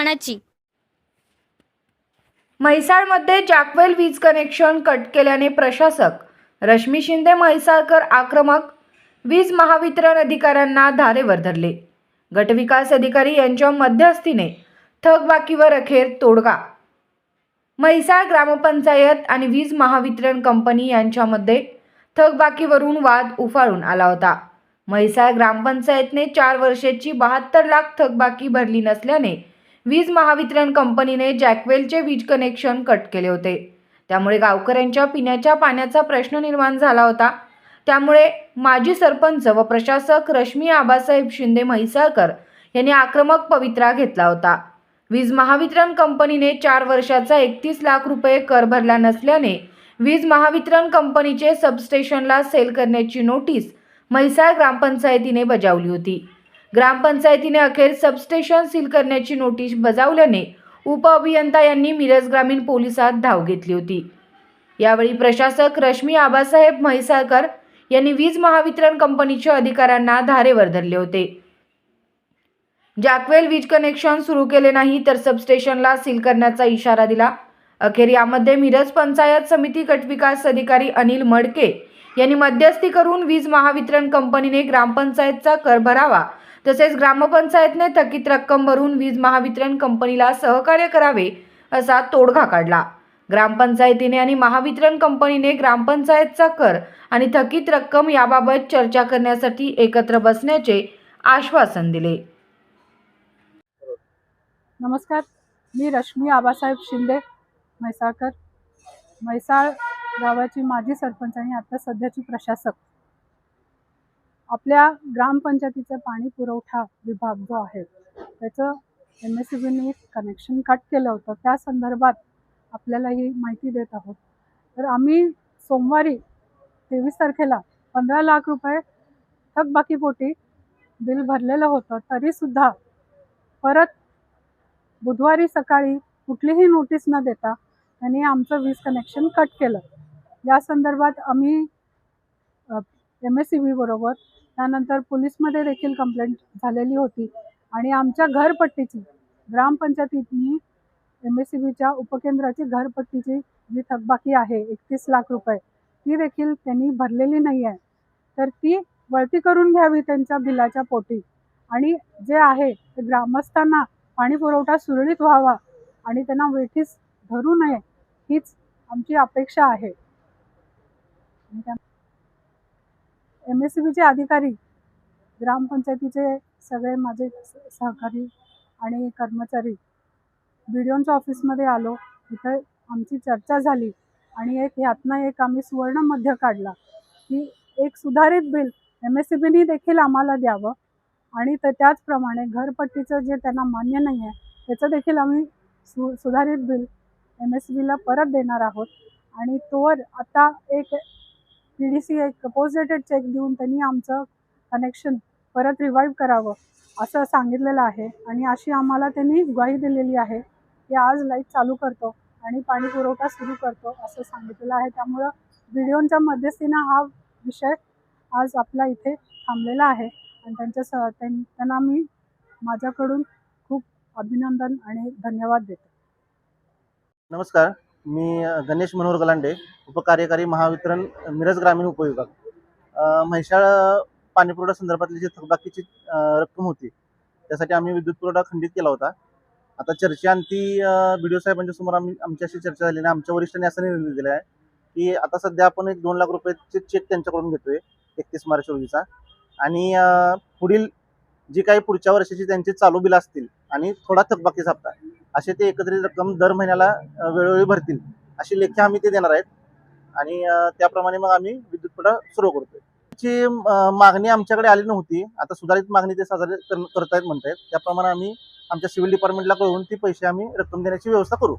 पाण्याची. म्हैसाळमध्ये जॅकवेल वीज connection cut केल्याने प्रशासक रश्मी शिंदे म्हैसाळकर आक्रमक. वीज महावितरण अधिकाऱ्यांना धारेवर धरले. गटविकास अधिकारी यांच्या मध्यस्थीने थकबाकीवर अखेर तोडगा. म्हैसाळ ग्रामपंचायत आणि वीज महावितरण कंपनी यांच्यामध्ये थकबाकीवरून वाद उफाळून आला होता. म्हैसाळ ग्रामपंचायतने 4 वर्षाची 72 लाख थकबाकी भरली नसल्याने वीज महावितरण कंपनीने जॅकवेलचे वीज कनेक्शन कट केले होते. त्यामुळे गावकऱ्यांच्या पिण्याच्या पाण्याचा प्रश्न निर्माण झाला होता. त्यामुळे माजी सरपंच व प्रशासक रश्मी आबासाहेब शिंदे म्हैसाळकर यांनी आक्रमक पवित्रा घेतला होता. वीज महावितरण कंपनीने 4 वर्षाचा 31 लाख रुपये कर भरला नसल्याने वीज महावितरण कंपनीचे सबस्टेशनला सेल करण्याची नोटीस म्हैसाळ ग्रामपंचायतीने बजावली होती. ग्रामपंचायतीने अखेर सबस्टेशन सील करण्याची नोटीस बजावल्याने उपअभियंता यांनी मिरज ग्रामीण पोलिसात धाव घेतली होती. यावेळी प्रशासक रश्मी आबासाहेब म्हैसाळकर यांनी वीज महावितरण कंपनीच्या अधिकाऱ्यांना धारेवर धरले होते. जॅकवेल वीज कनेक्शन सुरू केले नाही तर सबस्टेशनला सील करण्याचा इशारा दिला. अखेर यामध्ये मिरज पंचायत समिती गटविकास अधिकारी अनिल मडके यांनी मध्यस्थी करून वीज महावितरण कंपनीने ग्रामपंचायतचा कर भरावा तसेच ग्रामपंचायतने थकीत रक्कम भरून वीज महावितरण कंपनीला सहकार्य करावे असा तोडगा काढला. ग्रामपंचायतीने आणि महावितरण कंपनीने ग्रामपंचायतचा कर आणि थकीत रक्कम याबाबत चर्चा करण्यासाठी एकत्र बसण्याचे आश्वासन दिले. नमस्कार, मी रश्मी आबासाहेब शिंदे म्हैसाळकर, म्हैसाळ गावाची माजी सरपंच आणि आता सध्याची प्रशासक. आपल्या ग्रामपंचायतीचा पाणी पुरवठा विभाग जो आहे त्याचं MSEBने कनेक्शन कट केलं होतं. त्या संदर्भात आपल्याला ही माहिती देत आहोत. तर आम्ही सोमवारी 23 तारखेला 15 लाख रुपये थकबाकीपोटी बिल भरलेलं होतं. तरीसुद्धा परत बुधवारी सकाळी कुठलीही नोटीस न देता त्यांनी आमचं वीज कनेक्शन कट केलं. या संदर्भात आम्ही MSEB बरोबर त्यानंतर पोलीसमध्ये देखील कंप्लेंट झालेली होती आणि आमच्या घरपट्टीची ग्रामपंचायतीने MSEBच्या उपकेंद्राची घरपट्टीची जी थकबाकी आहे 31 लाख रुपये ती देखील त्यांनी भरलेली नाही आहे. तर ती वळती करून घ्यावी त्यांच्या बिलाच्या पोटी आणि जे आहे ते ग्रामस्थांना पाणी पुरवठा सुरळीत व्हावा आणि त्यांना वेठीस धरू नये हीच आमची अपेक्षा आहे. MSEBचे अधिकारी, ग्रामपंचायतीचे सगळे माझे सहकारी आणि कर्मचारी BDOच्या ऑफिसमध्ये आलो. इथं आमची चर्चा झाली आणि ह्यातनं एक आम्ही सुवर्ण मध्य काढला की एक सुधारित बिल MSEBने देखील आम्हाला द्यावं आणि त्याचप्रमाणे घरपट्टीचं जे त्यांना मान्य नाही आहे त्याचं देखील आम्ही सुधारित बिल MSEBला परत देणार आहोत. आणि तोवर आता एक PDC एक कंपोजिटेड चेक देऊन त्यांनी आमचं कनेक्शन परत रिवाईव्ह करावं असं सांगितलेलं आहे आणि अशी आम्हाला त्यांनी ग्वाही दिलेली आहे की आज लाईट चालू करतो आणि पाणी पुरवठा सुरू करतो असं सांगितलेलं आहे. त्यामुळं BDOच्या मध्यस्थीनं हा विषय आज आपला इथे थांबलेला आहे आणि त्यांना मी माझ्याकडून खूप अभिनंदन आणि धन्यवाद देतो. नमस्कार, मी गणेश मनोहर गलांडे, उपकार्यकारी महावितरण मिरज ग्रामीण उपविभाग. म्हैसाळ पाणीपुरवठा संदर्भातली जी थकबाकीची रक्कम होती त्यासाठी आम्ही विद्युत पुरवठा खंडित केला होता. आता चर्चेअंती BDO साहेबांच्या समोर आमच्याशी चर्चा झाली आणि आमच्या वरिष्ठांनी असा निर्णय दिला आहे की आता सध्या आपण एक 2 लाख रुपयाचे चेक त्यांच्याकडून घेतोय 31 मार्च रोजीचा आणि पुढील जी काही पुढच्या वर्षाची त्यांची चालू बिल असतील आणि थोडा थकबाकीचा हप्ता असे ते एकत्रित रक्कम दर महिन्याला वेळोवेळी भरतील अशी लेखी आम्ही ते देणार आहेत आणि त्याप्रमाणे मग आम्ही विद्युत पुरवठा सुरू करतोय. त्याची मागणी आमच्याकडे आली नव्हती. आता सुधारित मागणी ते साजरे करतायत म्हणतायत. त्याप्रमाणे आम्ही आमच्या सिव्हिल डिपार्टमेंटला कळवून ती पैसे आम्ही रक्कम देण्याची व्यवस्था करू.